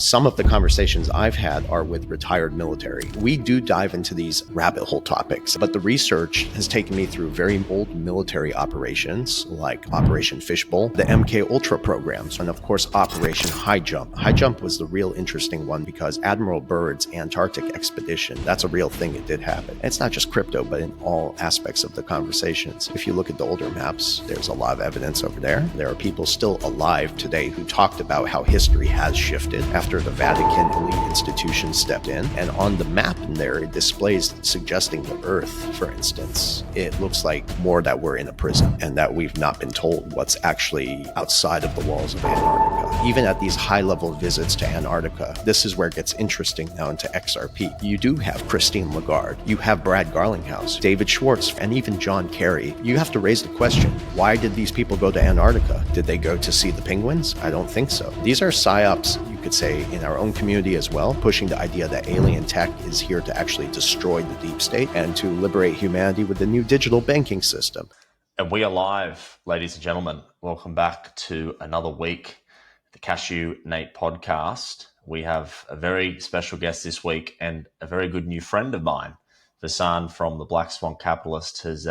Some of the conversations I've had are with retired military. We do dive into these rabbit hole topics, but the research has taken me through very old military operations like Operation Fishbowl, the MK Ultra programs, and of course Operation High Jump. High Jump was the real interesting one because Admiral Byrd's Antarctic expedition, that's a real thing. It did happen. And it's not just crypto, but in all aspects of the conversations. If you look at the older maps, there's a lot of evidence over there. There are people still alive today who talked about how history has shifted after the Vatican elite institution stepped in. And on the map in there, it displays suggesting the Earth, for instance. It looks like more that we're in a prison and that we've not been told what's actually outside of the walls of Antarctica. Even at these high-level visits to Antarctica, this is where it gets interesting now into XRP. You do have Christine Lagarde, you have Brad Garlinghouse, David Schwartz, and even John Kerry. You have to raise the question, why did these people go to Antarctica? Did they go to see the penguins? I don't think so. These are psyops, you could say, in our own community as well, pushing the idea that alien tech is here to actually destroy the deep state and to liberate humanity with the new digital banking system. And we are live, ladies and gentlemen. Welcome back to another week, the Cashew Nate podcast. We have a very special guest this week and a very good new friend of mine. Versan from the Black Swan Capitalist has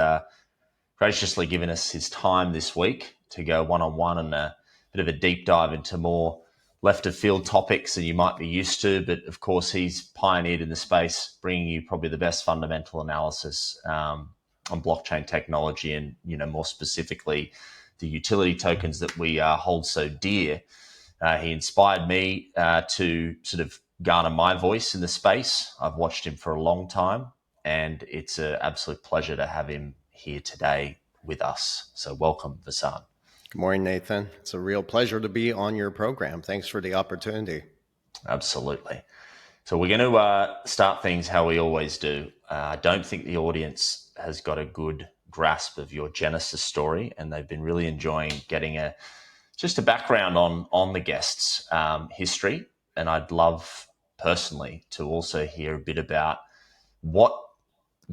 graciously given us his time this week to go one-on-one and a bit of a deep dive into more left of field topics than you might be used to. But of course, he's pioneered in the space, bringing you probably the best fundamental analysis on blockchain technology and, more specifically, the utility tokens that we hold so dear. He inspired me to sort of garner my voice in the space. I've watched him for a long time, and it's an absolute pleasure to have him here today with us. So welcome, Versan. Good morning, Nathan. It's a real pleasure to be on your program. Thanks for the opportunity. Absolutely. So we're going to start things how we always do. I don't think the audience has got a good grasp of your Genesis story, and they've been really enjoying getting just a background on the guest's history. And I'd love personally to also hear a bit about what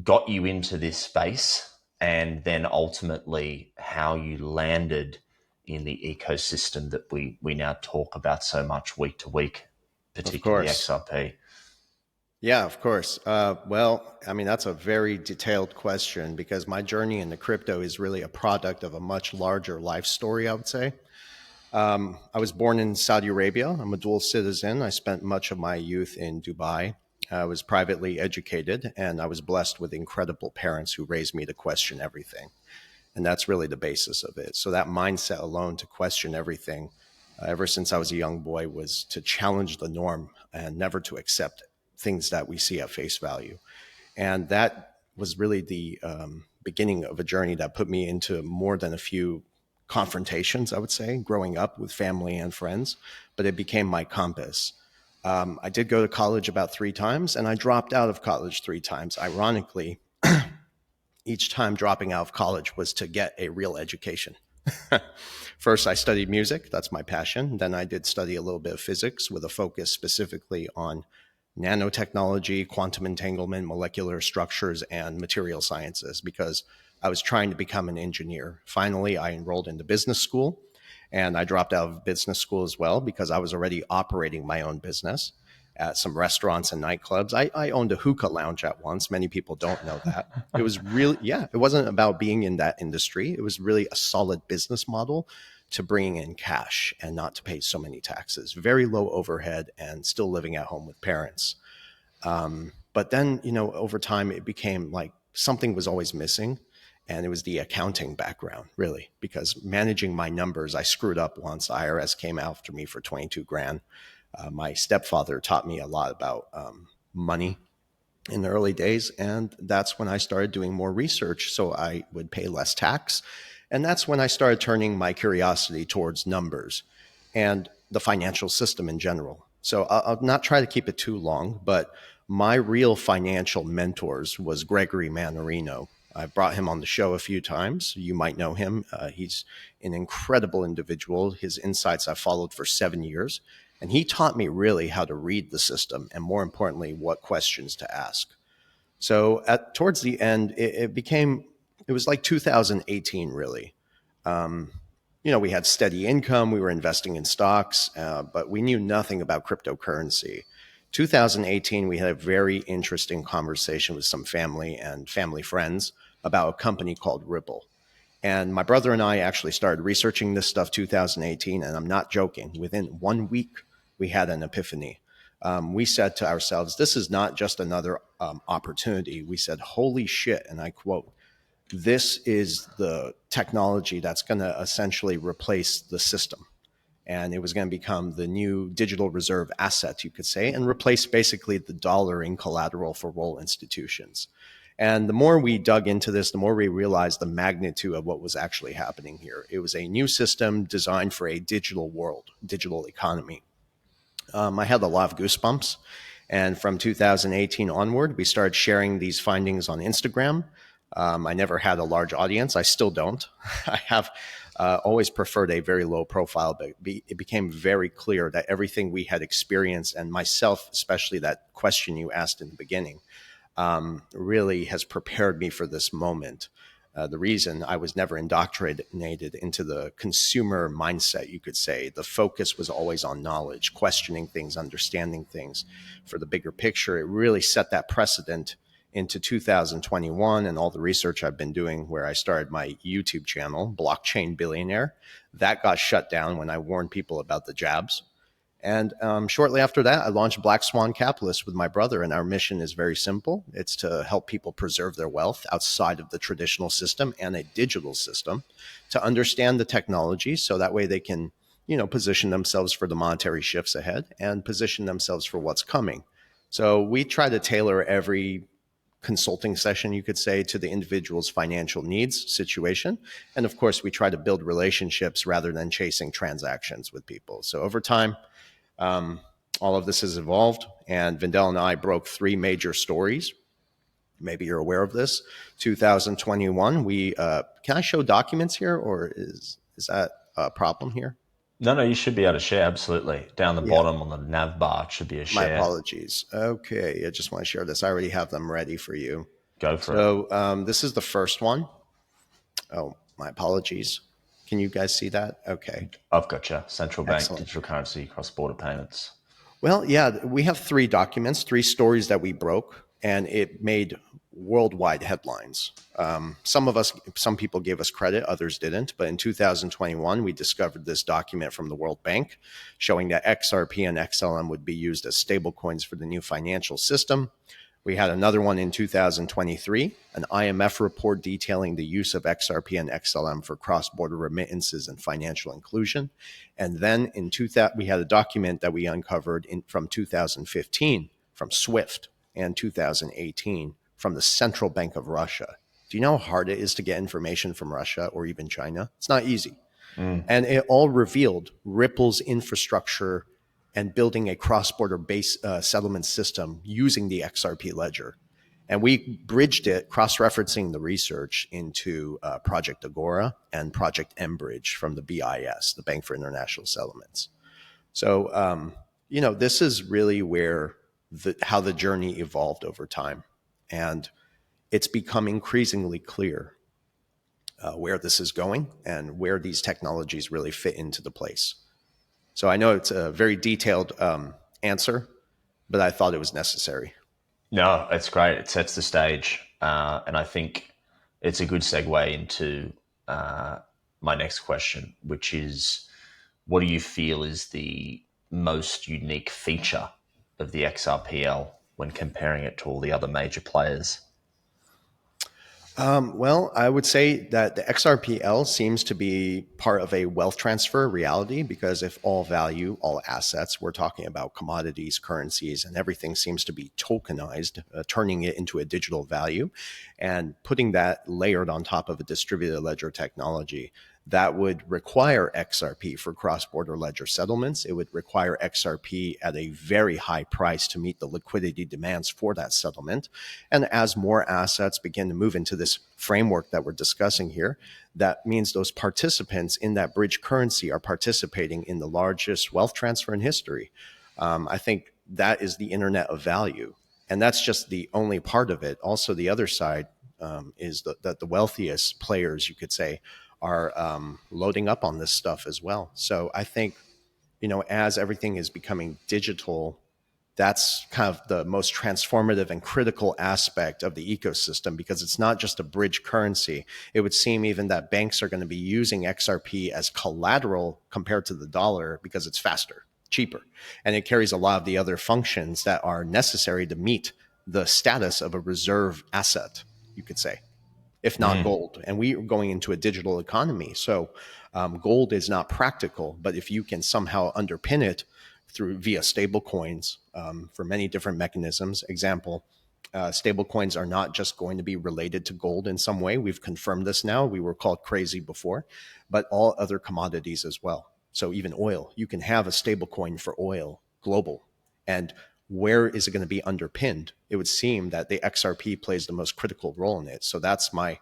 got you into this space and then ultimately how you landed in the ecosystem that we now talk about so much week to week, particularly XRP. Yeah, of course. That's a very detailed question because my journey into crypto is really a product of a much larger life story, I would say. I was born in Saudi Arabia. I'm a dual citizen. I spent much of my youth in Dubai. I was privately educated, and I was blessed with incredible parents who raised me to question everything. And that's really the basis of it. So that mindset alone to question everything, ever since I was a young boy, was to challenge the norm and never to accept things that we see at face value. And that was really the beginning of a journey that put me into more than a few confrontations, I would say, growing up with family and friends, but it became my compass. I did go to college about 3 times, and I dropped out of college 3 times. Ironically, each time dropping out of college was to get a real education. First, I studied music. That's my passion. Then I did study a little bit of physics with a focus specifically on nanotechnology, quantum entanglement, molecular structures, and material sciences because I was trying to become an engineer. Finally, I enrolled into business school, and I dropped out of business school as well because I was already operating my own business at some restaurants and nightclubs. I owned a hookah lounge at once. Many people don't know that. It was really, it wasn't about being in that industry. It was really a solid business model to bring in cash and not to pay so many taxes. Very low overhead and still living at home with parents. But then, over time, it became like something was always missing. And it was the accounting background, really, because managing my numbers, I screwed up once. IRS came after me for 22 grand. My stepfather taught me a lot about money in the early days. And that's when I started doing more research so I would pay less tax. And that's when I started turning my curiosity towards numbers and the financial system in general. So I'll not try to keep it too long, but my real financial mentors was Gregory Mannarino. I brought him on the show a few times. You might know him. He's an incredible individual. His insights I've followed for 7 years. And he taught me really how to read the system and, more importantly, what questions to ask. So towards the end, it was like 2018, really. we had steady income, we were investing in stocks, but we knew nothing about cryptocurrency. 2018, we had a very interesting conversation with some family and family friends about a company called Ripple. And my brother and I actually started researching this stuff 2018, and I'm not joking. Within 1 week, we had an epiphany. We said to ourselves, this is not just another opportunity. We said, holy shit, and I quote, this is the technology that's going to essentially replace the system. And it was going to become the new digital reserve asset, you could say, and replace basically the dollar in collateral for world institutions. And the more we dug into this, the more we realized the magnitude of what was actually happening here. It was a new system designed for a digital world, digital economy. I had a lot of goosebumps. And from 2018 onward, we started sharing these findings on Instagram. I never had a large audience. I still don't. I have always preferred a very low profile, but it became very clear that everything we had experienced, and myself, especially that question you asked in the beginning, really has prepared me for this moment. The reason I was never indoctrinated into the consumer mindset, you could say, the focus was always on knowledge, questioning things, understanding things for the bigger picture. It really set that precedent into 2021 and all the research I've been doing, where I started my YouTube channel, Blockchain Billionaire. That got shut down when I warned people about the jabs. And shortly after that, I launched Black Swan Capitalist with my brother. And our mission is very simple. It's to help people preserve their wealth outside of the traditional system and a digital system, to understand the technology so that way they can, position themselves for the monetary shifts ahead and position themselves for what's coming. So we try to tailor every consulting session, you could say, to the individual's financial needs situation. And of course, we try to build relationships rather than chasing transactions with people. So over time, all of this has evolved, and Vindel and I broke three major stories. Maybe you're aware of this. 2021, we can I show documents here, or is that a problem here? No, you should be able to share. Absolutely. Down the Yeah, bottom on the nav bar it should be a my share. apologies. Okay, I just want to share this. I already have them ready for you. Go for it. So this is the first one. Oh, my apologies. Can you guys see that? Okay, I've got you. Central bank excellent. digital currency cross border payments. Well, yeah, we have three documents, three stories that we broke, and it made worldwide headlines. Some people gave us credit, others didn't. But in 2021, we discovered this document from the World Bank showing that XRP and XLM would be used as stablecoins for the new financial system. We had another one in 2023, an IMF report detailing the use of XRP and XLM for cross-border remittances and financial inclusion. And then we had a document that we uncovered from 2015 from SWIFT and 2018 from the Central Bank of Russia. Do you know how hard it is to get information from Russia or even China? It's not easy. And it all revealed Ripple's infrastructure and building a cross-border base settlement system using the XRP ledger. And we bridged it, cross-referencing the research into Project Agora and Project Enbridge from the BIS, the Bank for International Settlements. So, this is really where how the journey evolved over time. And it's become increasingly clear where this is going and where these technologies really fit into the place. So I know it's a very detailed answer, but I thought it was necessary. No, it's great. It sets the stage. And I think it's a good segue into my next question, which is, what do you feel is the most unique feature of the XRPL when comparing it to all the other major players? Well, I would say that the XRPL seems to be part of a wealth transfer reality, because if all value, all assets, we're talking about commodities, currencies, and everything seems to be tokenized, turning it into a digital value and putting that layered on top of a distributed ledger technology. That would require XRP for cross-border ledger settlements. It would require XRP at a very high price to meet the liquidity demands for that settlement. And as more assets begin to move into this framework that we're discussing here, that means those participants in that bridge currency are participating in the largest wealth transfer in history. I think that is the internet of value. And that's just the only part of it. Also, the other side is that the wealthiest players, you could say, are loading up on this stuff as well. So I think, as everything is becoming digital, that's kind of the most transformative and critical aspect of the ecosystem, because it's not just a bridge currency. It would seem even that banks are going to be using XRP as collateral compared to the dollar because it's faster, cheaper, and it carries a lot of the other functions that are necessary to meet the status of a reserve asset, you could say, if not gold. And we are going into a digital economy. So gold is not practical, but if you can somehow underpin it through via stable coins for many different mechanisms, example, stable coins are not just going to be related to gold in some way. We've confirmed this now. We were called crazy before, but all other commodities as well. So even oil, you can have a stable coin for oil, global. And where is it going to be underpinned? It would seem that the XRP plays the most critical role in it. So that's my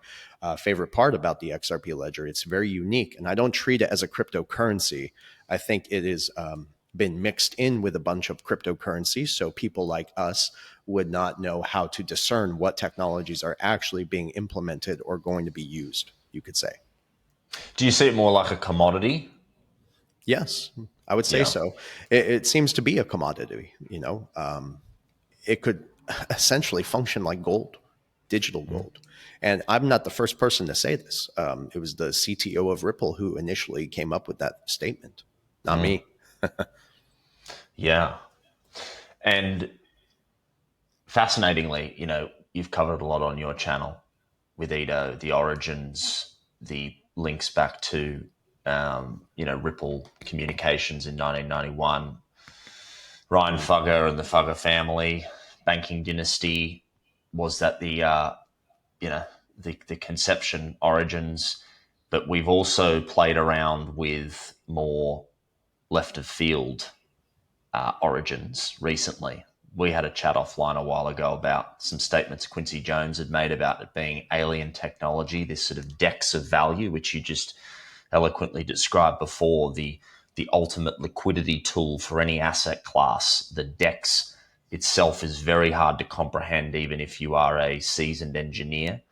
favorite part about the XRP ledger. It's very unique, and I don't treat it as a cryptocurrency. I think it is been mixed in with a bunch of cryptocurrencies, so people like us would not know how to discern what technologies are actually being implemented or going to be used, you could say. Do you see it more like a commodity? Yes, I would say Yeah. so. It seems to be a commodity. It could essentially function like gold, digital gold. And I'm not the first person to say this. It was the CTO of Ripple who initially came up with that statement, not me. Yeah. And fascinatingly, you've covered a lot on your channel with Edo, the origins, the links back to, Ripple Communications in 1991, Ryan Fugger and the Fugger family, banking dynasty. Was that you know, the conception origins? But we've also played around with more left of field origins recently. We had a chat offline a while ago about some statements Quincy Jones had made about it being alien technology, this sort of DEX of value, which you just eloquently described before, the ultimate liquidity tool for any asset class. The DEX itself is very hard to comprehend, even if you are a seasoned engineer.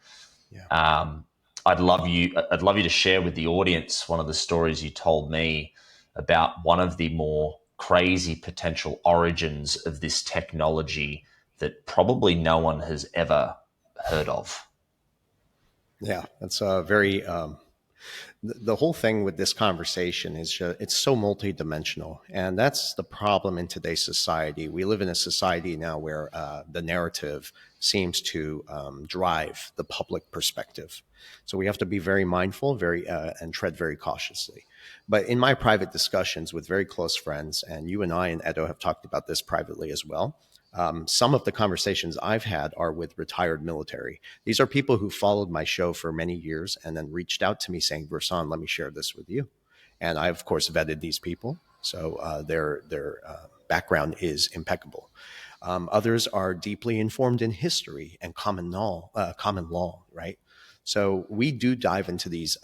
Yeah. Um, I'd love you to share with the audience one of the stories you told me about one of the more crazy potential origins of this technology that probably no one has ever heard of. Yeah. That's a very the whole thing with this conversation is just, it's so multidimensional, and that's the problem in today's society. We live in a society now where the narrative seems to drive the public perspective. So we have to be very mindful, very and tread very cautiously. But in my private discussions with very close friends, and you and I and Edo have talked about this privately as well, some of the conversations I've had are with retired military. These are people who followed my show for many years and then reached out to me saying, Versan, let me share this with you. And I, of course, vetted these people. So their background is impeccable. Others are deeply informed in history and common law, right? So we do dive into these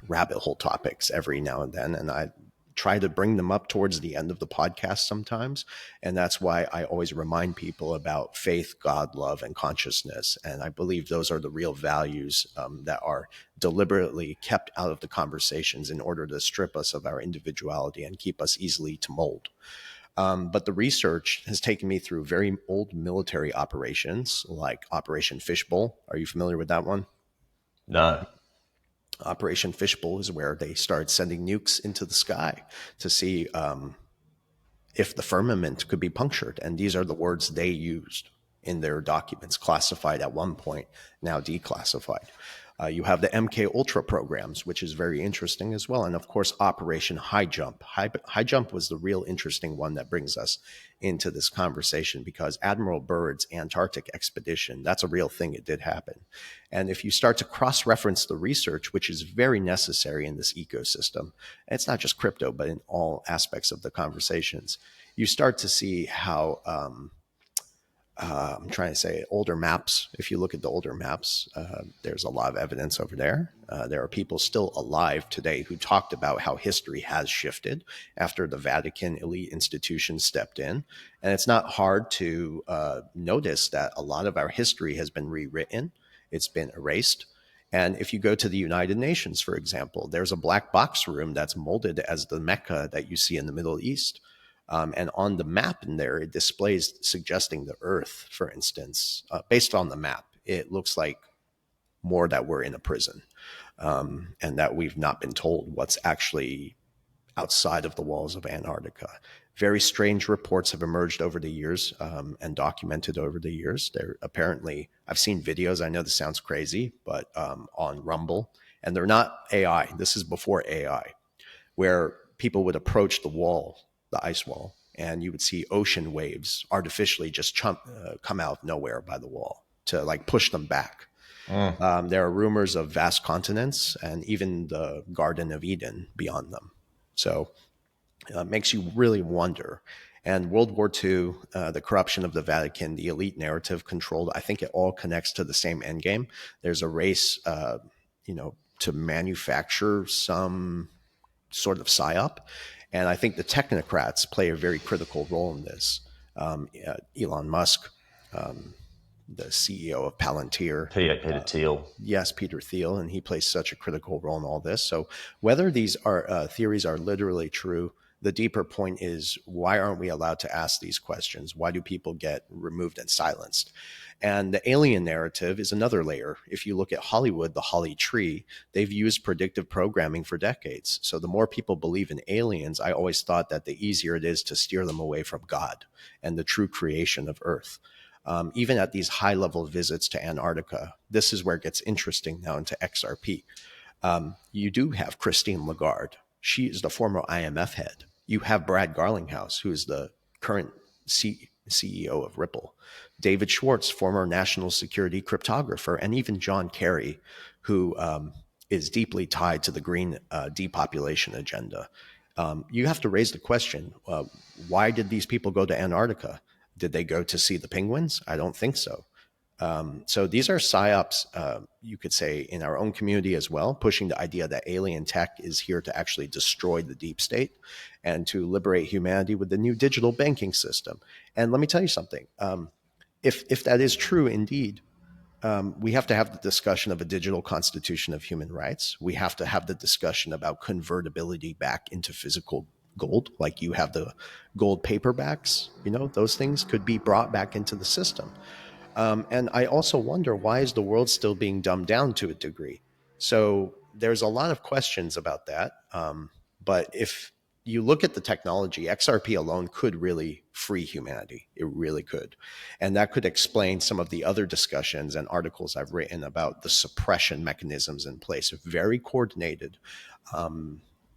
rabbit hole topics every now and then, and I try to bring them up towards the end of the podcast sometimes. And that's why I always remind people about faith, God, love, and consciousness. And I believe those are the real values that are deliberately kept out of the conversations in order to strip us of our individuality and keep us easily to mold. But the research has taken me through very old military operations like Operation Fishbowl. Are you familiar with that one? No. Operation Fishbowl is where they started sending nukes into the sky to see if the firmament could be punctured. And these are the words they used in their documents, classified at one point, now declassified. You have the MK Ultra programs, which is very interesting as well. And of course, Operation High Jump. High Jump was the real interesting one that brings us into this conversation, because Admiral Byrd's Antarctic expedition, that's a real thing. It did happen. And if you start to cross-reference the research, which is very necessary in this ecosystem, it's not just crypto, but in all aspects of the conversations, you start to see how I'm trying to say older maps. If you look at the older maps, there's a lot of evidence over there. There are people still alive today who talked about how history has shifted after the Vatican elite institutions stepped in. And it's not hard to notice that a lot of our history has been rewritten. It's been erased. And if you go to the United Nations, for example, there's a black box room that's molded as the Mecca that you see in the Middle East. And on the map in there, it displays suggesting the Earth, for instance, based on the map, it looks like more that we're in a prison, and that we've not been told what's actually outside of the walls of Antarctica. Very strange reports have emerged over the years, and documented over the years. They're apparently, I've seen videos, I know this sounds crazy, but on Rumble, and they're not AI. This is before AI, where people would approach the wall, the ice wall, and you would see ocean waves artificially just come out of nowhere by the wall to like push them back. There are rumors of vast continents and even the Garden of Eden beyond them. So makes you really wonder. And World War II, the corruption of the Vatican, the elite narrative controlled, I think it all connects to the same end game. There's a race, to manufacture some sort of psyop. And I think the technocrats play a very critical role in this. Elon Musk, the CEO of Palantir, Peter Thiel. yes, Peter Thiel, and he plays such a critical role in all this. So whether these are theories are literally true, the deeper point is, why aren't we allowed to ask these questions? Why do people get removed and silenced? And the alien narrative is another layer. If you look at Hollywood, the Holly Tree, they've used predictive programming for decades. So the more people believe in aliens, I always thought that the easier it is to steer them away from God and the true creation of Earth. Even at these high level visits to Antarctica, this is where it gets interesting now into XRP. You do have Christine Lagarde. She is the former IMF head. You have Brad Garlinghouse, who is the current CEO of Ripple. David Schwartz, former national security cryptographer, and even John Kerry, who is deeply tied to the green depopulation agenda. You have to raise the question, why did these people go to Antarctica? Did they go to see the penguins? I don't think so. So these are psyops, you could say, in our own community as well, pushing the idea that alien tech is here to actually destroy the deep state and to liberate humanity with the new digital banking system. And let me tell you something. If that is true indeed, we have to have the discussion of a digital constitution of human rights. We have to have the discussion about convertibility back into physical gold, like you have the gold paperbacks. Those things could be brought back into the system. And I also wonder, why is the world still being dumbed down to a degree? So there's a lot of questions about that. But if you look at the technology, XRP alone could really free humanity. It really could. And that could explain some of the other discussions and articles I've written about the suppression mechanisms in place, very coordinated.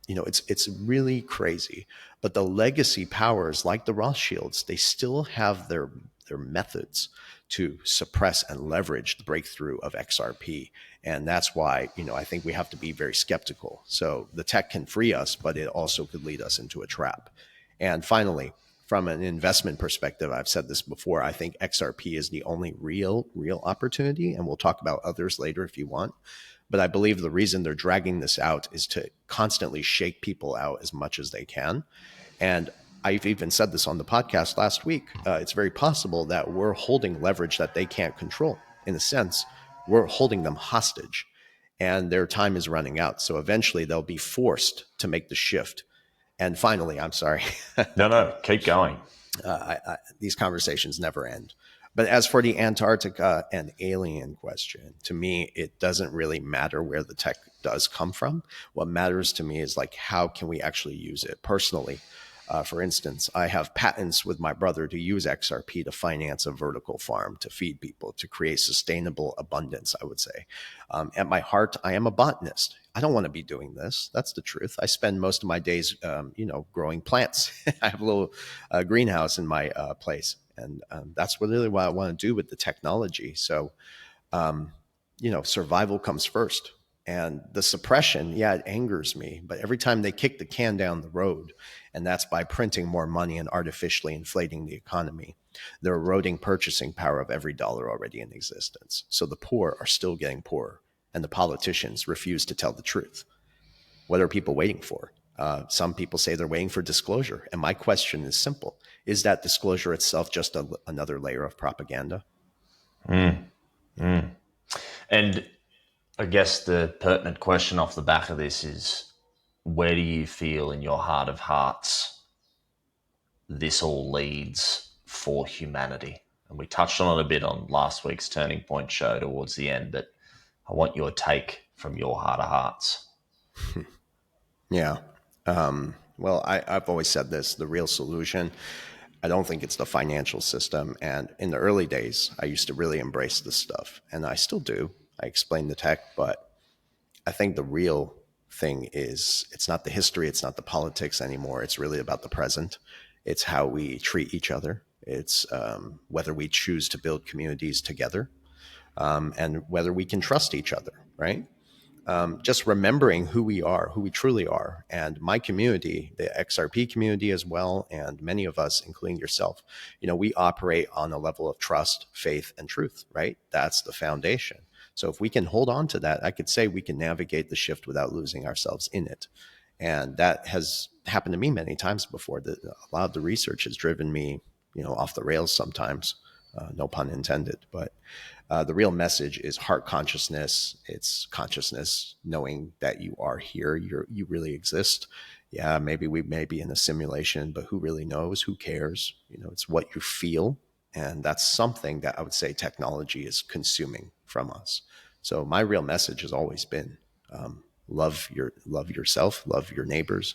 It's really crazy. But the legacy powers, like the Rothschilds, they still have their methods to suppress and leverage the breakthrough of XRP. And that's why, I think we have to be very skeptical. So the tech can free us, but it also could lead us into a trap. And finally, from an investment perspective, I've said this before, I think XRP is the only real opportunity. And we'll talk about others later if you want. But I believe the reason they're dragging this out is to constantly shake people out as much as they can. And I've even said this on the podcast last week. It's very possible that we're holding leverage that they can't control. In a sense, we're holding them hostage, and their time is running out. So eventually they'll be forced to make the shift. And finally, I'm sorry. No, keep going. These conversations never end. But as for the Antarctica and alien question, to me, it doesn't really matter where the tech does come from. What matters to me is how can we actually use it personally? For instance, I have patents with my brother to use XRP to finance a vertical farm, to feed people, to create sustainable abundance, I would say. At my heart, I am a botanist. I don't want to be doing this. That's the truth. I spend most of my days, growing plants. I have a little greenhouse in my place. And that's really what I want to do with the technology. So, survival comes first. And the suppression, yeah, it angers me. But every time they kick the can down the road, and that's by printing more money and artificially inflating the economy, they're eroding purchasing power of every dollar already in existence. So the poor are still getting poorer, and the politicians refuse to tell the truth. What are people waiting for? Some people say they're waiting for disclosure. And my question is simple. Is that disclosure itself just another layer of propaganda? And I guess the pertinent question off the back of this is, where do you feel in your heart of hearts this all leads for humanity? And we touched on it a bit on last week's Turning Point show towards the end, but I want your take from your heart of hearts. Yeah. Well, I've always said this, the real solution, I don't think it's the financial system. And in the early days, I used to really embrace this stuff, and I still do. I explain the tech, but I think the real thing is it's not the history, it's not the politics anymore. It's really about the present. It's how we treat each other. It's whether we choose to build communities together, and whether we can trust each other, right? Just remembering who we are, who we truly are. And my community, the XRP community as well, and many of us, including yourself, we operate on a level of trust, faith, and truth, right? That's the foundation. So if we can hold on to that, I could say we can navigate the shift without losing ourselves in it. And that has happened to me many times before. A lot of the research has driven me, off the rails sometimes, no pun intended. But the real message is heart consciousness. It's consciousness, knowing that you are here, you really exist. Yeah, maybe we may be in a simulation, but who really knows? Who cares? It's what you feel, and that's something that I would say technology is consuming from us. So my real message has always been love yourself, love your neighbors,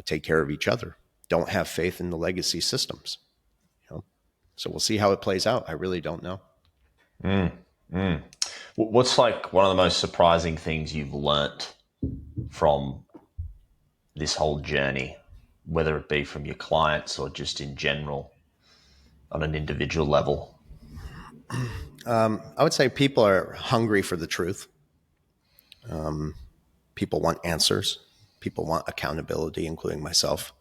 take care of each other. Don't have faith in the legacy systems. So we'll see how it plays out. I really don't know. What's like one of the most surprising things you've learnt from this whole journey, whether it be from your clients or just in general on an individual level? I would say people are hungry for the truth. People want answers. People want accountability, including myself.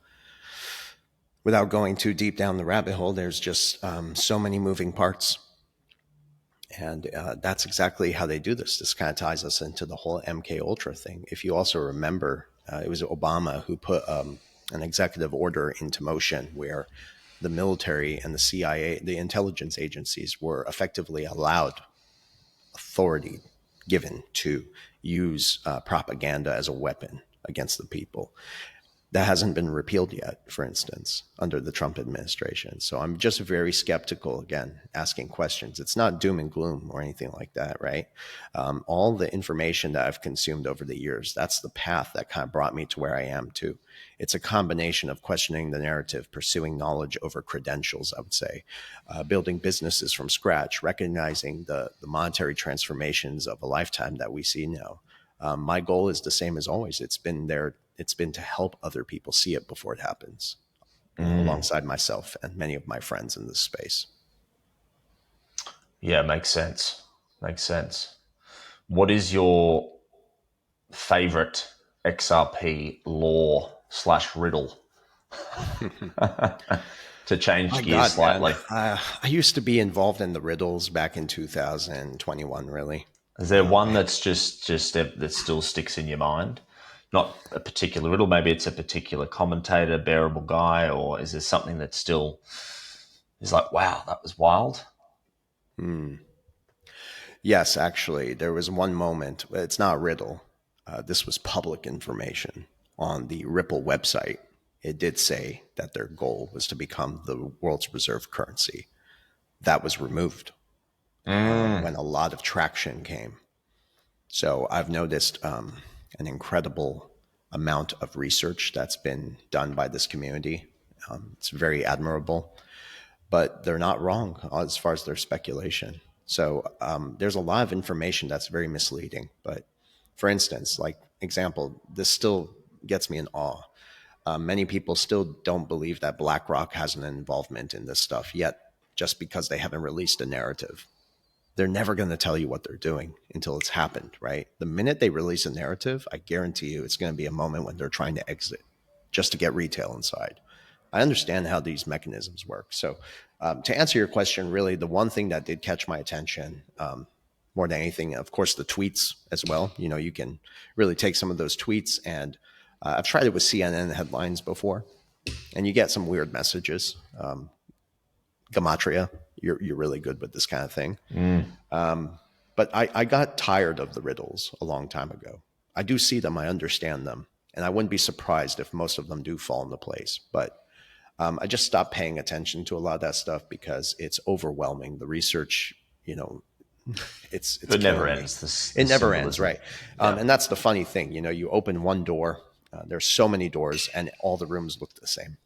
Without going too deep down the rabbit hole, there's just so many moving parts. And that's exactly how they do this. This kind of ties us into the whole MK Ultra thing. If you also remember, it was Obama who put an executive order into motion where the military and the CIA, the intelligence agencies, were effectively allowed authority given to use propaganda as a weapon against the people. That hasn't been repealed yet, for instance, under the Trump administration. So I'm just very skeptical, again, asking questions. It's not doom and gloom or anything like that, right? All the information that I've consumed over the years, that's the path that kind of brought me to where I am too. It's a combination of questioning the narrative, pursuing knowledge over credentials, I would say, building businesses from scratch, recognizing the monetary transformations of a lifetime that we see now. My goal is the same as always. It's been to help other people see it before it happens, alongside myself and many of my friends in this space. Yeah, makes sense. Makes sense. What is your favorite XRP law slash riddle to change My gears God, man. slightly? I used to be involved in the riddles back in 2021, really. Is there one that's just that still sticks in your mind? Not a particular riddle, maybe it's a particular commentator, bearable guy, or is there something that still is like, wow, that was wild? Yes, actually, there was one moment, it's not a riddle. This was public information on the Ripple website. It did say that their goal was to become the world's reserve currency. That was removed when a lot of traction came. So I've noticed an incredible amount of research that's been done by this community. It's very admirable, but they're not wrong as far as their speculation. So there's a lot of information that's very misleading. But for instance, like example, this still gets me in awe. Many people still don't believe that BlackRock has an involvement in this stuff yet, just because they haven't released a narrative. They're never going to tell you what they're doing until it's happened, right? The minute they release a narrative, I guarantee you it's going to be a moment when they're trying to exit just to get retail inside. I understand how these mechanisms work. So, to answer your question, really, the one thing that did catch my attention more than anything, of course, the tweets as well. You can really take some of those tweets, and I've tried it with CNN headlines before, and you get some weird messages. Gematria, you're really good with this kind of thing. But I got tired of the riddles a long time ago. I do see them, I understand them, and I wouldn't be surprised if most of them do fall into place. But I just stopped paying attention to a lot of that stuff because it's overwhelming. The research, it's It never killing me. ends. It This never ends, symbolism. right? Yeah. And that's the funny thing. You open one door, there's so many doors, and all the rooms look the same.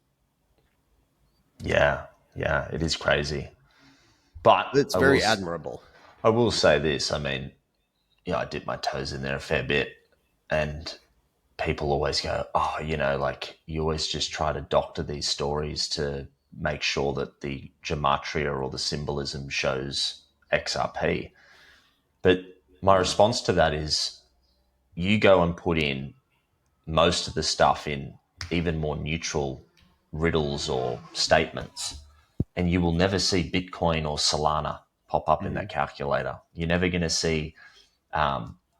Yeah. Yeah. It is crazy. But It's very admirable. I will say this. I mean, I dip my toes in there a fair bit, and people always go, "Oh, like you always just try to doctor these stories to make sure that the gematria or the symbolism shows XRP." But my response to that is, you go and put in most of the stuff in even more neutral riddles or statements, and you will never see Bitcoin or Solana pop up in Hmm. that calculator. You're never going to see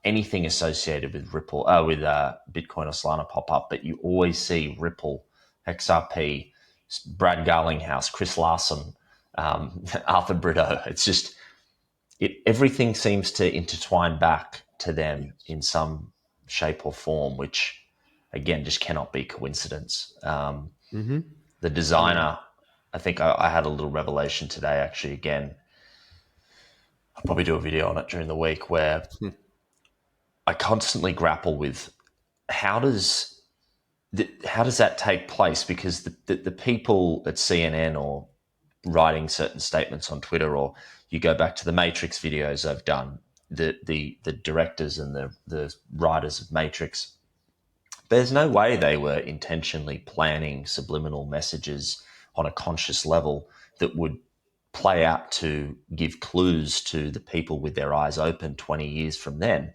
anything associated with Ripple, with Bitcoin or Solana pop up, but you always see Ripple, XRP, Brad Garlinghouse, Chris Larson, Arthur Brito. It's just everything seems to intertwine back to them in some shape or form, which again just cannot be coincidence. Hmm. The I mean, designer, I think I had a little revelation today. Actually, again, I'll probably do a video on it during the week where I constantly grapple with how does how does that take place? Because the people at CNN or writing certain statements on Twitter, or you go back to the Matrix videos I've done, the directors and the writers of Matrix, there's no way they were intentionally planning subliminal messages on a conscious level that would play out to give clues to the people with their eyes open 20 years from then.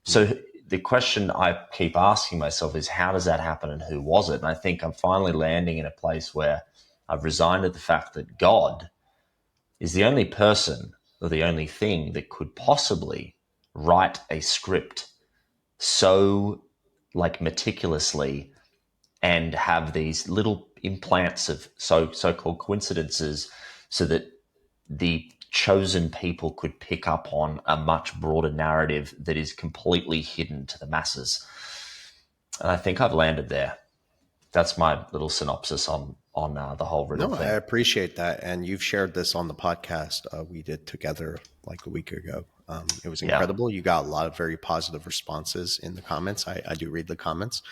So the question I keep asking myself is, how does that happen and who was it? And I think I'm finally landing in a place where I've resigned to the fact that God is the only person or the only thing that could possibly write a script so like meticulously and have these little implants of so-called coincidences so that the chosen people could pick up on a much broader narrative that is completely hidden to the masses. And I think I've landed there. That's my little synopsis on the whole riddle no, I thing. appreciate that. And you've shared this on the podcast we did together like a week ago. It was Yeah. incredible. You got a lot of very positive responses in the comments. I do read the comments.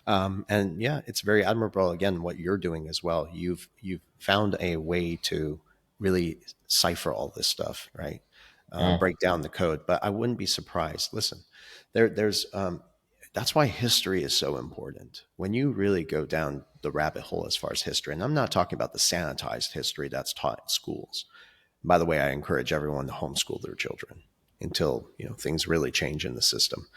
And yeah, it's very admirable. Again, what you're doing as well. You've found a way to really cipher all this stuff, right? Mm. Break down the code. But I wouldn't be surprised. Listen, there's that's why history is so important. When you really go down the rabbit hole as far as history, and I'm not talking about the sanitized history that's taught in schools. By the way, I encourage everyone to homeschool their children until things really change in the system.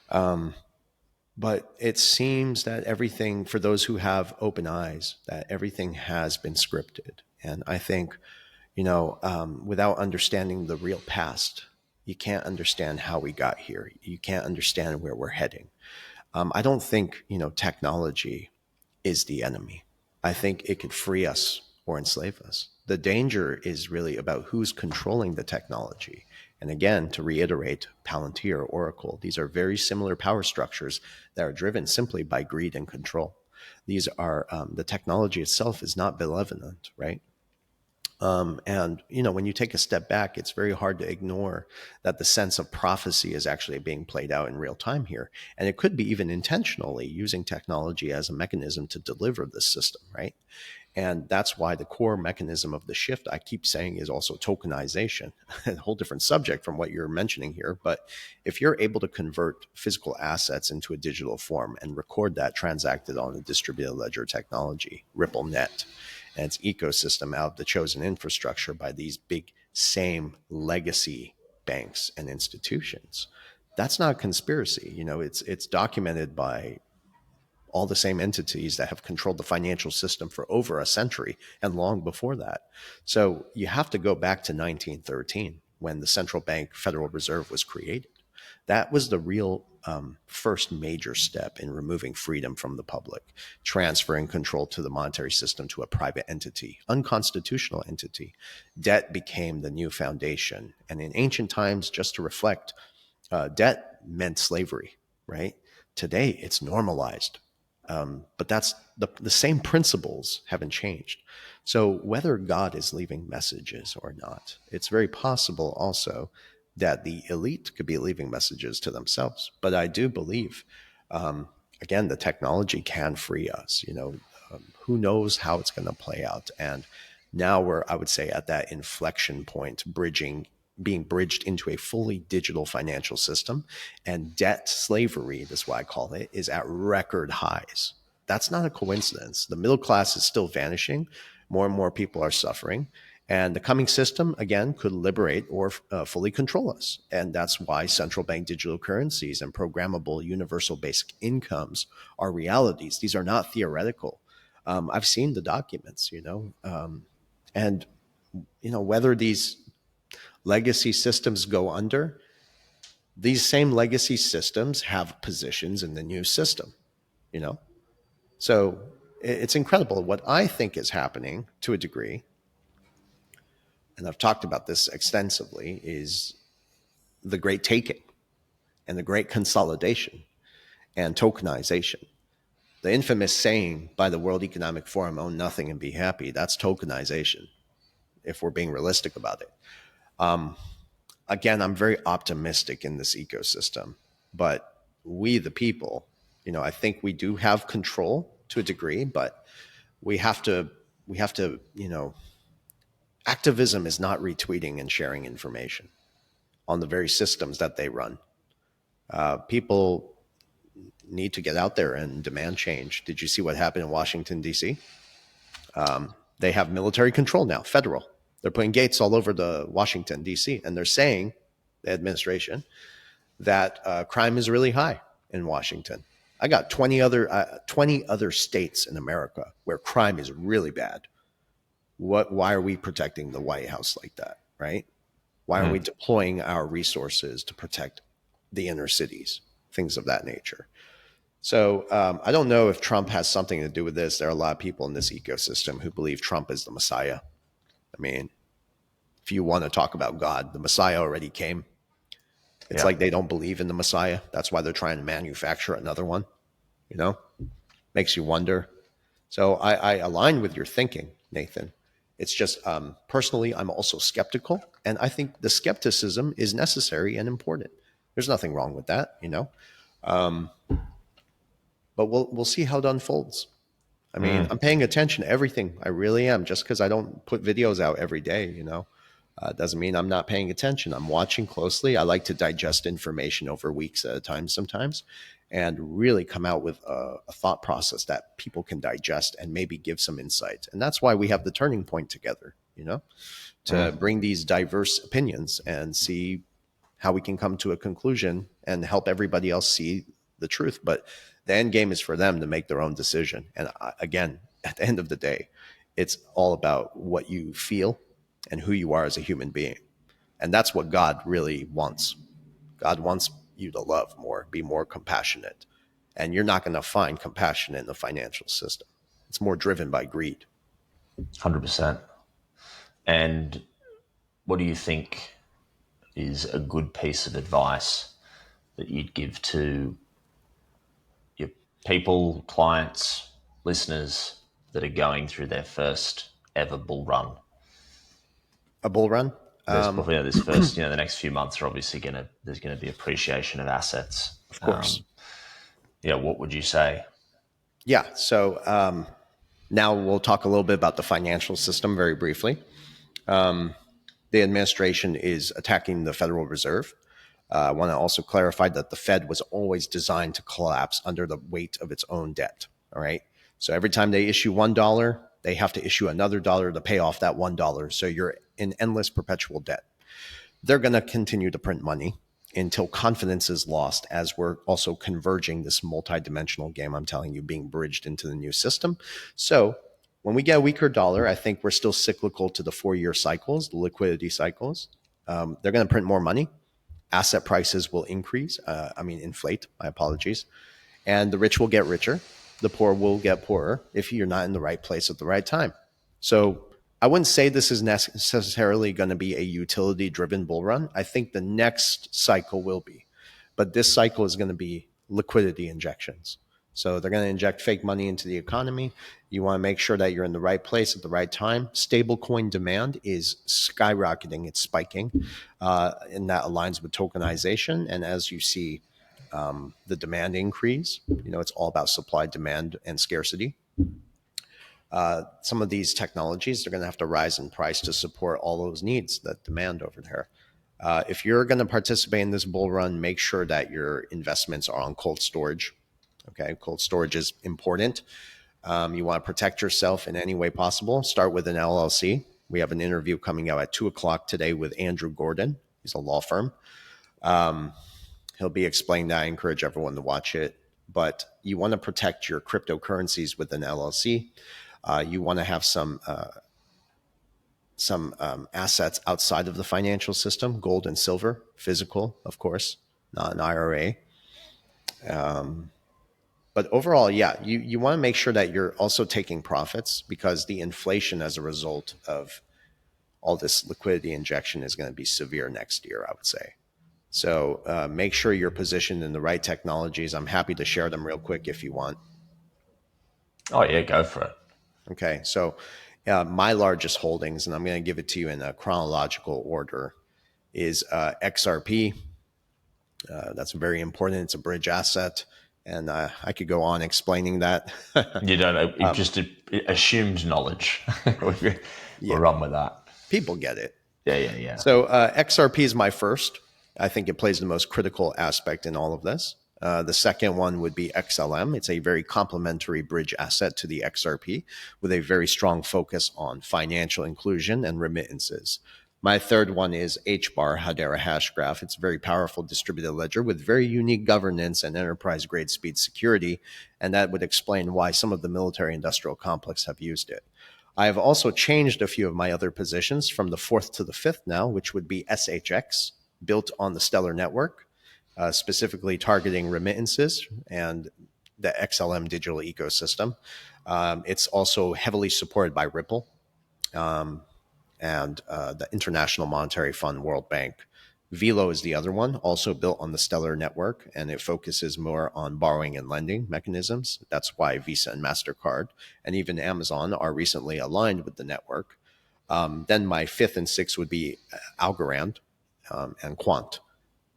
But it seems that everything, for those who have open eyes, that everything has been scripted. And I think, without understanding the real past, you can't understand how we got here. You can't understand where we're heading. I don't think, technology is the enemy. I think it could free us or enslave us. The danger is really about who's controlling the technology. And again, to reiterate, Palantir, Oracle, these are very similar power structures that are driven simply by greed and control. These are, the technology itself is not benevolent, right? And when you take a step back, it's very hard to ignore that the sense of prophecy is actually being played out in real time here. And it could be even intentionally using technology as a mechanism to deliver this system, right? And that's why the core mechanism of the shift, I keep saying, is also tokenization, a whole different subject from what you're mentioning here. But if you're able to convert physical assets into a digital form and record that transacted on a distributed ledger technology, RippleNet, and its ecosystem out of the chosen infrastructure by these big same legacy banks and institutions, that's not a conspiracy. It's documented by all the same entities that have controlled the financial system for over a century and long before that. So you have to go back to 1913 when the central bank Federal Reserve was created. That was the real first major step in removing freedom from the public, transferring control to the monetary system to a private entity, unconstitutional entity. Debt became the new foundation. And in ancient times, just to reflect, debt meant slavery, right? Today, it's normalized. But that's the same principles haven't changed. So whether God is leaving messages or not, it's very possible also that the elite could be leaving messages to themselves. But I do believe, again, the technology can free us. Who knows how it's going to play out? And now we're, I would say, at that inflection point, being bridged into a fully digital financial system, and debt slavery, that's why I call it, is at record highs. That's not a coincidence. The middle class is still vanishing. More and more people are suffering. And the coming system, again, could liberate or fully control us. And that's why central bank digital currencies and programmable universal basic incomes are realities. These are not theoretical. I've seen the documents, and whether these legacy systems go under, these same legacy systems have positions in the new system, you know? So it's incredible. What I think is happening to a degree, and I've talked about this extensively, is the great taking and the great consolidation and tokenization. The infamous saying by the World Economic Forum, own nothing and be happy, that's tokenization, if we're being realistic about it. Again, I'm very optimistic in this ecosystem, but we, the people, I think we do have control to a degree, but we have to, activism is not retweeting and sharing information on the very systems that they run. People need to get out there and demand change. Did you see what happened in Washington, D.C.? They have military control now, federal. They're putting gates all over the Washington, D.C., and they're saying, the administration, that crime is really high in Washington. I got 20 other states in America where crime is really bad. Why are we protecting the White House like that, right? Why are we deploying our resources to protect the inner cities, things of that nature? So I don't know if Trump has something to do with this. There are a lot of people in this ecosystem who believe Trump is the Messiah. I mean, if you want to talk about God, the Messiah already came. It's like they don't believe in the Messiah. That's why they're trying to manufacture another one, Makes you wonder. So I align with your thinking, Nathan. It's just personally, I'm also skeptical. And I think the skepticism is necessary and important. There's nothing wrong with that, But we'll see how it unfolds. I mean, I'm paying attention to everything. I really am. Just because I don't put videos out every day, doesn't mean I'm not paying attention. I'm watching closely. I like to digest information over weeks at a time sometimes and really come out with a thought process that people can digest and maybe give some insight. And that's why we have the turning point together, to bring these diverse opinions and see how we can come to a conclusion and help everybody else see the truth. But the end game is for them to make their own decision. And again, at the end of the day, it's all about what you feel and who you are as a human being. And that's what God really wants. God wants you to love more, be more compassionate. And you're not going to find compassion in the financial system. It's more driven by greed. 100%. And what do you think is a good piece of advice that you'd give to your people, clients, listeners that are going through their first ever bull run? A bull run? This first, the next few months are obviously there's going to be appreciation of assets. Of course. What would you say? Yeah. So now we'll talk a little bit about the financial system very briefly. The administration is attacking the Federal Reserve. I want to also clarify that the Fed was always designed to collapse under the weight of its own debt. All right. So every time they issue $1, they have to issue another dollar to pay off that $1. So you're in endless perpetual debt. They're going to continue to print money until confidence is lost, as we're also converging this multidimensional game, I'm telling you, being bridged into the new system. So when we get a weaker dollar, I think we're still cyclical to the 4-year cycles, the liquidity cycles. They're going to print more money. Asset prices will increase. Inflate. My apologies. And the rich will get richer. The poor will get poorer if you're not in the right place at the right time. So I wouldn't say this is necessarily going to be a utility-driven bull run. I think the next cycle will be. But this cycle is going to be liquidity injections. So they're going to inject fake money into the economy. You want to make sure that you're in the right place at the right time. Stablecoin demand is skyrocketing. It's spiking. And that aligns with tokenization. And as you see the demand increase, it's all about supply, demand, and scarcity. Some of these technologies are going to have to rise in price to support all those needs, that demand over there. If you're going to participate in this bull run, make sure that your investments are on cold storage. Okay, cold storage is important. You want to protect yourself in any way possible. Start with an LLC. We have an interview coming out at 2:00 today with Andrew Gordon. He's a law firm. He'll be explaining that. I encourage everyone to watch it. But you want to protect your cryptocurrencies with an LLC. You want to have some assets outside of the financial system, gold and silver, physical, of course, not an IRA. But overall, yeah, you want to make sure that you're also taking profits, because the inflation as a result of all this liquidity injection is going to be severe next year, I would say. So make sure you're positioned in the right technologies. I'm happy to share them real quick if you want. Oh, yeah, go for it. Okay, so my largest holdings, and I'm going to give it to you in a chronological order, is XRP. That's very important. It's a bridge asset, and I could go on explaining that. You don't know. It just assumed knowledge. We'll Yeah, run with that. people get it. Yeah. So XRP is my first. I think it plays the most critical aspect in all of this. The second one would be XLM. It's a very complementary bridge asset to the XRP with a very strong focus on financial inclusion and remittances. My third one is HBAR, Hedera Hashgraph. It's a very powerful distributed ledger with very unique governance and enterprise-grade speed security, and that would explain why some of the military industrial complex have used it. I have also changed a few of my other positions from the fourth to the fifth now, which would be SHX, built on the Stellar network, specifically targeting remittances and the XLM digital ecosystem. It's also heavily supported by Ripple and the International Monetary Fund, World Bank. Velo is the other one, also built on the Stellar network, and it focuses more on borrowing and lending mechanisms. That's why Visa and MasterCard and even Amazon are recently aligned with the network. Then my fifth and sixth would be Algorand and Quant.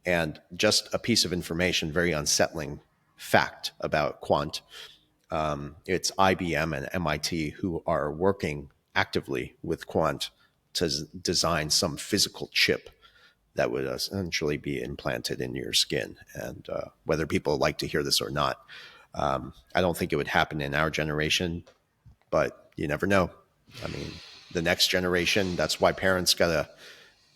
And just a piece of information, very unsettling fact about Quant. It's IBM and MIT who are working actively with Quant to design some physical chip that would essentially be implanted in your skin. And whether people like to hear this or not, I don't think it would happen in our generation, but you never know. I mean, the next generation, that's why parents got to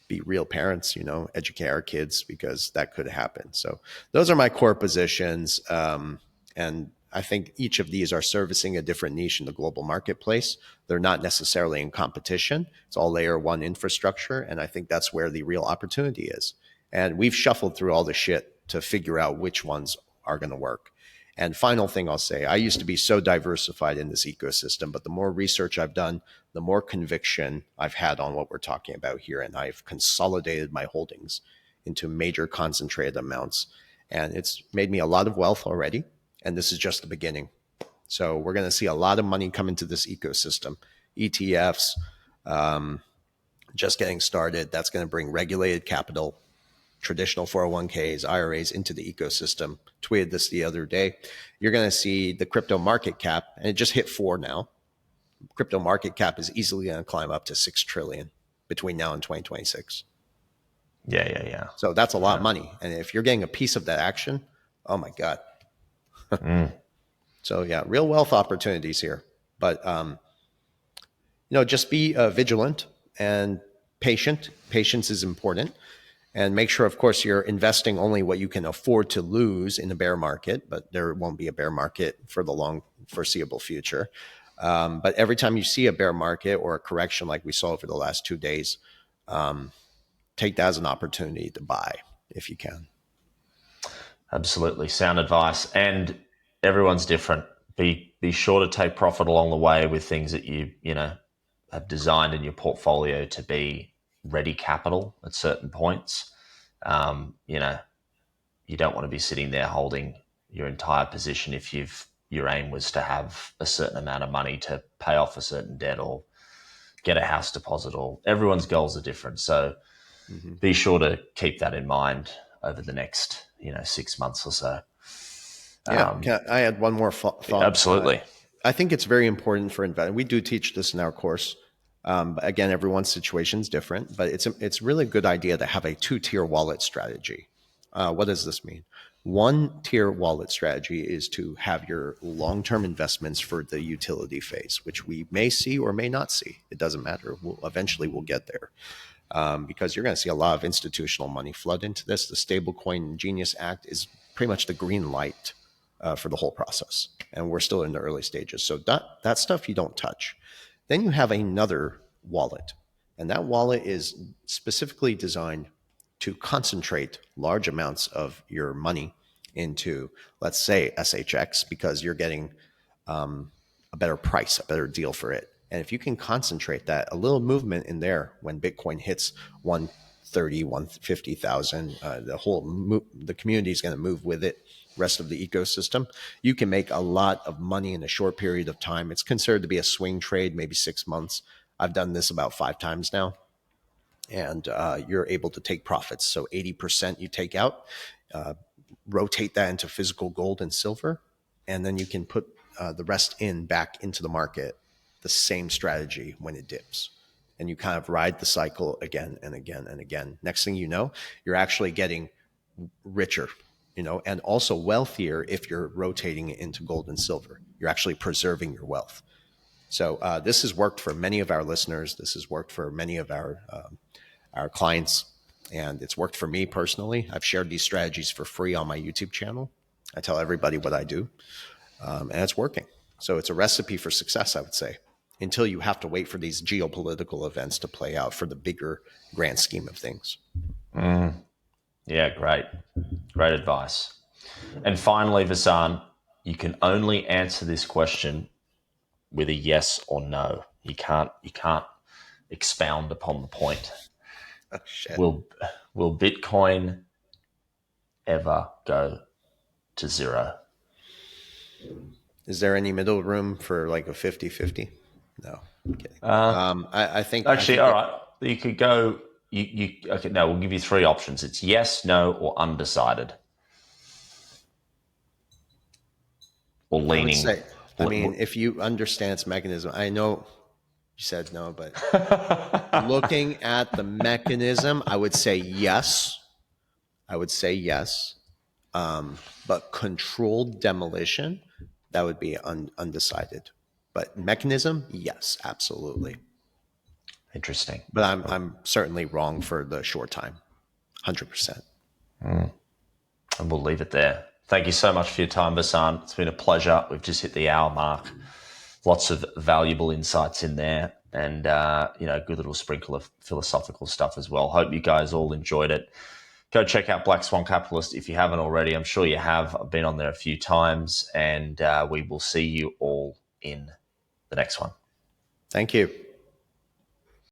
be real parents, educate our kids, because that could happen. So those are my core positions. And I think each of these are servicing a different niche in the global marketplace. They're not necessarily in competition. It's all layer one infrastructure. And I think that's where the real opportunity is. And we've shuffled through all the shit to figure out which ones are going to work. And final thing I'll say, I used to be so diversified in this ecosystem, but the more research I've done, the more conviction I've had on what we're talking about here. And I've consolidated my holdings into major concentrated amounts. And it's made me a lot of wealth already. And this is just the beginning. So we're going to see a lot of money come into this ecosystem. ETFs, just getting started. That's going to bring regulated capital, traditional 401ks, IRAs into the ecosystem. Tweeted this the other day. You're going to see the crypto market cap, and it just hit 4 now. Crypto market cap is easily going to climb up to 6 trillion between now and 2026. Yeah. So that's a lot of money. And if you're getting a piece of that action, oh my God. So yeah, real wealth opportunities here. But, just be vigilant and patient. Patience is important. And make sure, of course, you're investing only what you can afford to lose in a bear market, but there won't be a bear market for the long foreseeable future. But every time you see a bear market or a correction like we saw over the last 2 days, take that as an opportunity to buy. if you can. Absolutely. Sound advice. And everyone's different. Be sure to take profit along the way with things that you have designed in your portfolio to be ready capital at certain points. You know, you don't want to be sitting there holding your entire position if your aim was to have a certain amount of money to pay off a certain debt or get a house deposit, or everyone's goals are different. So be sure to keep that in mind over the next 6 months or so. Yeah. Can I add one more thought? Absolutely. I think it's very important for investors. We do teach this in our course. But again, everyone's situation is different, but it's really a good idea to have a 2-tier wallet strategy. What does this mean? 1-tier wallet strategy is to have your long-term investments for the utility phase, which we may see or may not see. It doesn't matter. Eventually we'll get there. Because you're going to see a lot of institutional money flood into this. The Stablecoin Genius Act is pretty much the green light for the whole process. And we're still in the early stages. So that stuff you don't touch. Then you have another wallet. And that wallet is specifically designed to concentrate large amounts of your money into, let's say, SHX, because you're getting a better price, a better deal for it. And if you can concentrate that, a little movement in there when Bitcoin hits 130, 150,000, the community is going to move with it. Rest of the ecosystem, you can make a lot of money in a short period of time. It's considered to be a swing trade, maybe 6 months. I've done this about 5 times now, and you're able to take profits. So 80% you take out, rotate that into physical gold and silver, and then you can put the rest back into the market, the same strategy when it dips. And you kind of ride the cycle again and again and again. Next thing you know, you're actually getting richer, and also wealthier if you're rotating it into gold and silver. You're actually preserving your wealth. So this has worked for many of our listeners. This has worked for many of our clients, and it's worked for me personally. I've shared these strategies for free on my YouTube channel. I tell everybody what I do, and it's working. So it's a recipe for success, I would say, until you have to wait for these geopolitical events to play out for the bigger grand scheme of things. Yeah, great. Great advice. And finally, Versan, you can only answer this question with a yes or no. You can't expound upon the point. Oh, shit. Will Bitcoin ever go to zero? Is there any middle room for like a 50-50? No, I'm kidding. I think Actually, all right. You could go. Okay? No, we'll give you 3 options. It's yes, no, or undecided, or I would leaning. say, if you understand its mechanism, I know you said no, but looking at the mechanism, I would say yes. But controlled demolition, that would be undecided. But mechanism, yes, absolutely. Interesting. But I'm certainly wrong for the short time, 100%. And we'll leave it there. Thank you so much for your time, Versan. It's been a pleasure. We've just hit the hour mark. Lots of valuable insights in there, and good little sprinkle of philosophical stuff as well. Hope you guys all enjoyed it. Go check out Black Swan Capitalist if you haven't already. I'm sure you have. I've been on there a few times, and we will see you all in the next one. Thank you.